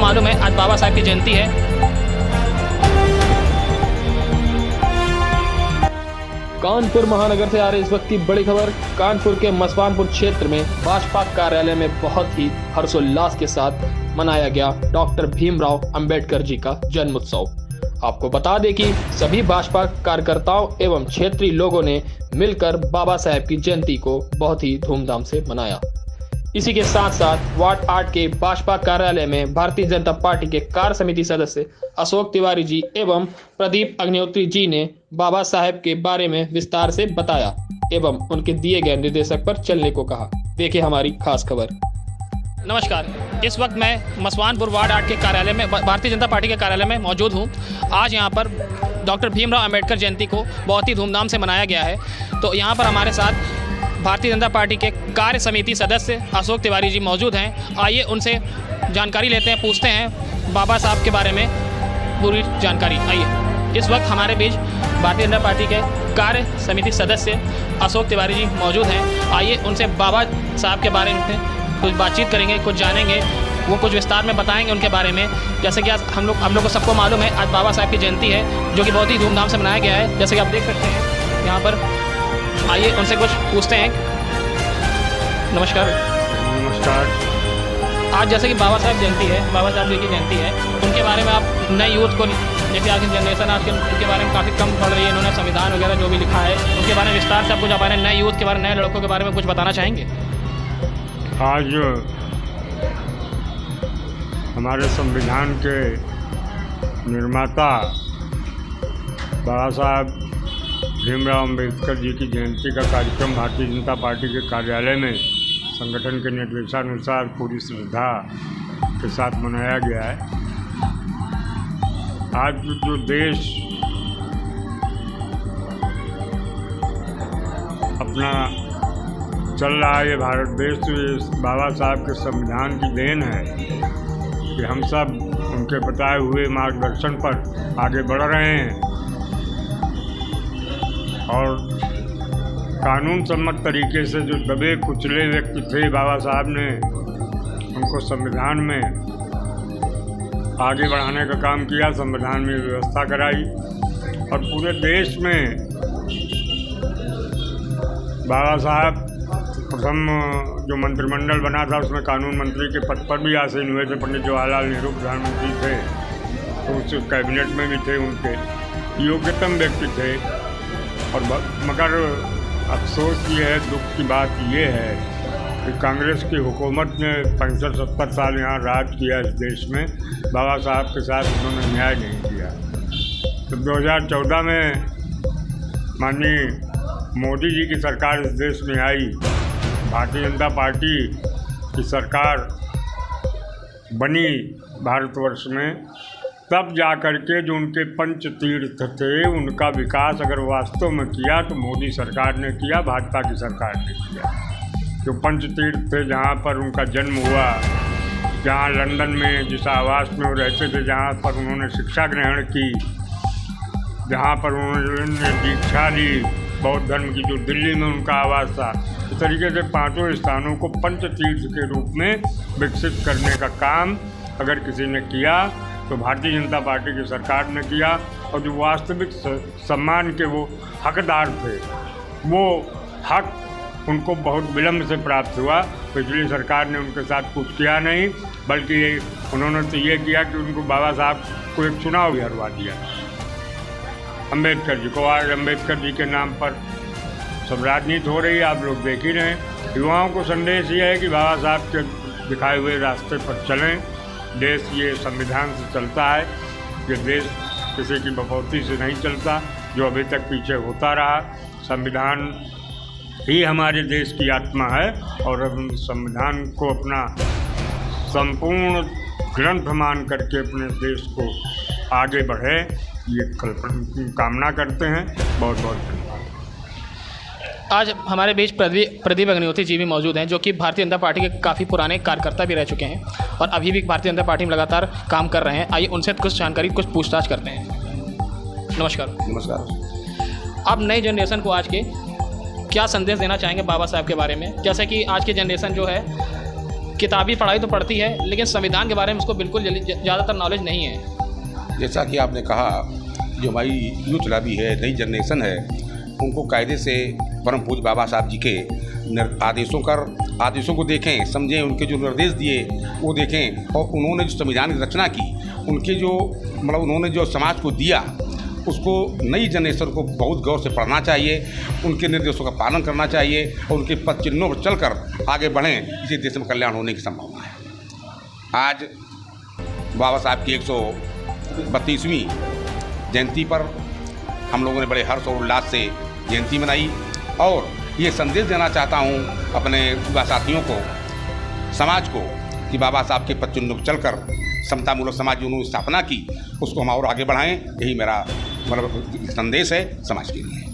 मालूम है आज बाबा साहब की जयंती है। कानपुर महानगर से आ रही इस वक्त की बड़ी खबर। कानपुर के मसवानपुर क्षेत्र में भाजपा कार्यालय में बहुत ही हर्षोल्लास के साथ मनाया गया डॉक्टर भीमराव अंबेडकर जी का जन्मोत्सव। आपको बता दें कि सभी भाजपा कार्यकर्ताओं एवं क्षेत्रीय लोगों ने मिलकर बाबा साहब की जयंती को बहुत ही धूमधाम से मनाया। इसी के साथ साथ वार्ड 8 के भाजपा कार्यालय में भारतीय जनता पार्टी के कार्य समिति सदस्य अशोक तिवारी जी एवं प्रदीप अग्निहोत्री जी ने बाबा साहब के बारे में विस्तार से बताया एवं उनके दिए गए निर्देशक पर चलने को कहा। देखिए हमारी खास खबर। नमस्कार, इस वक्त मैं मसवानपुर वार्ड 8 के कार्यालय में भारतीय जनता पार्टी के कार्यालय में मौजूद हूँ। आज यहाँ पर डॉक्टर भीमराव अंबेडकर जयंती को बहुत ही धूमधाम से मनाया गया है। तो यहाँ पर हमारे साथ भारतीय जनता पार्टी के कार्य समिति सदस्य अशोक तिवारी जी मौजूद हैं। आइए उनसे जानकारी लेते हैं, पूछते हैं बाबा साहब के बारे में पूरी जानकारी। आइए, इस वक्त हमारे बीच भारतीय जनता पार्टी के कार्य समिति सदस्य अशोक तिवारी जी मौजूद हैं। आइए उनसे बाबा साहब के बारे में कुछ बातचीत करेंगे, कुछ जानेंगे, वो कुछ विस्तार में बताएंगे उनके बारे में। जैसे कि आज हम लोग को सबको मालूम है आज बाबा साहब की जयंती है, जो कि बहुत ही धूमधाम से मनाया गया है, जैसे कि आप देख सकते हैं यहाँ पर। आइए उनसे कुछ पूछते हैं। नमस्कार। आज जैसे कि बाबा साहब जयंती है, बाबा साहब जी की जयंती है, उनके बारे में आप नए यूथ को, जैसे आज की जनरेशन आज के उनके बारे में काफ़ी कम पढ़ रही है, इन्होंने संविधान वगैरह जो भी लिखा है उसके बारे में विस्तार से आप कुछ हमारे नए यूथ के बारे में, नए लड़कों के बारे में कुछ बताना चाहेंगे? आज हमारे संविधान के निर्माता बाबा साहब भीमराव अंबेडकर जी की जयंती का कार्यक्रम भारतीय जनता पार्टी के कार्यालय में संगठन के निर्देशानुसार पूरी श्रद्धा के साथ मनाया गया है। आज जो देश अपना चल रहा है, ये भारत देश, तो ये बाबा साहब के संविधान की देन है कि हम सब उनके बताए हुए मार्गदर्शन पर आगे बढ़ रहे हैं और कानून सम्मत तरीके से जो दबे कुचले व्यक्ति थे, बाबा साहब ने उनको संविधान में आगे बढ़ाने का काम किया, संविधान में व्यवस्था कराई और पूरे देश में बाबा साहब प्रथम जो मंत्रिमंडल बना था उसमें कानून मंत्री के पद पर भी आसीन हुए थे। पंडित जवाहरलाल नेहरू प्रधानमंत्री थे तो उस कैबिनेट में भी थे, उनके योग्यतम व्यक्ति थे। और मगर अफसोस ये है, दुख की बात ये है कि कांग्रेस की हुकूमत ने 65-70 साल यहाँ राज किया इस देश में, बाबा साहब के साथ उन्होंने न्याय नहीं किया। तो 2014 में माननीय मोदी जी की सरकार इस देश में आई, भारतीय जनता पार्टी की सरकार बनी भारतवर्ष में, तब जा कर के जो उनके पंचतीर्थ थे उनका विकास अगर वास्तव में किया तो मोदी सरकार ने किया, भाजपा की सरकार ने किया। जो पंचतीर्थ थे, जहाँ पर उनका जन्म हुआ, जहाँ लंदन में जिस आवास में वो रहते थे, जहाँ पर उन्होंने शिक्षा ग्रहण की, जहाँ पर उन्होंने दीक्षा ली बौद्ध धर्म की, जो दिल्ली में उनका आवास था, इस तरीके से 5 स्थानों को पंचतीर्थ के रूप में विकसित करने का काम अगर किसी ने किया तो भारतीय जनता पार्टी की सरकार ने किया। और जो वास्तविक सम्मान के वो हकदार थे, वो हक उनको बहुत विलम्ब से प्राप्त हुआ। पिछली सरकार ने उनके साथ कुछ किया नहीं, बल्कि उन्होंने तो ये किया कि उनको बाबा साहब को एक चुनाव भी हरवा दिया अम्बेडकर जी को। आज अम्बेडकर जी के नाम पर सब राजनीति हो रही है, आप लोग देख ही रहे हैं। युवाओं को संदेश ये है कि बाबा साहब के दिखाए हुए रास्ते पर चलें। देश ये संविधान से चलता है, ये देश किसी की बकौती से नहीं चलता, जो अभी तक पीछे होता रहा। संविधान ही हमारे देश की आत्मा है और अब हम संविधान को अपना संपूर्ण ग्रंथ मान करके अपने देश को आगे बढ़े, ये कामना करते हैं। बहुत बहुत धन्यवाद। आज हमारे बीच प्रदीप अग्निहोत्री जी भी मौजूद हैं, जो कि भारतीय जनता पार्टी के काफ़ी पुराने कार्यकर्ता भी रह चुके हैं और अभी भी भारतीय जनता पार्टी में लगातार काम कर रहे हैं। आइए उनसे कुछ जानकारी, कुछ पूछताछ करते हैं। नमस्कार। नमस्कार। आप नई जनरेशन को आज के क्या संदेश देना चाहेंगे बाबा साहब के बारे में? जैसे कि आज की जनरेशन जो है किताबी पढ़ाई तो पढ़ती है, लेकिन संविधान के बारे में उसको बिल्कुल ज़्यादातर नॉलेज नहीं है। जैसा कि आपने कहा, जो हमारी यूथ लॉबी है, नई जनरेशन है, उनको कायदे से परम पूज्य बाबा साहब जी के आदेशों को देखें, समझें, उनके जो निर्देश दिए वो देखें, और उन्होंने जो संविधान की रचना की, उनके जो मतलब उन्होंने जो समाज को दिया, उसको नई जनरेशन को बहुत गौर से पढ़ना चाहिए, उनके निर्देशों का पालन करना चाहिए और उनके पद चिन्हों पर चलकर आगे बढ़ें। इसी देश में कल्याण होने की संभावना है। आज बाबा साहब की 132वीं जयंती पर हम लोगों ने बड़े हर्ष और उल्लास से जयंती मनाई, और ये संदेश देना चाहता हूँ अपने युवा साथियों को, समाज को, कि बाबा साहब के पद चिन्हों पर चलकर समतामूलक समाज जो उन्होंने स्थापना की, उसको हम और आगे बढ़ाएं। यही मेरा मतलब संदेश है समाज के लिए।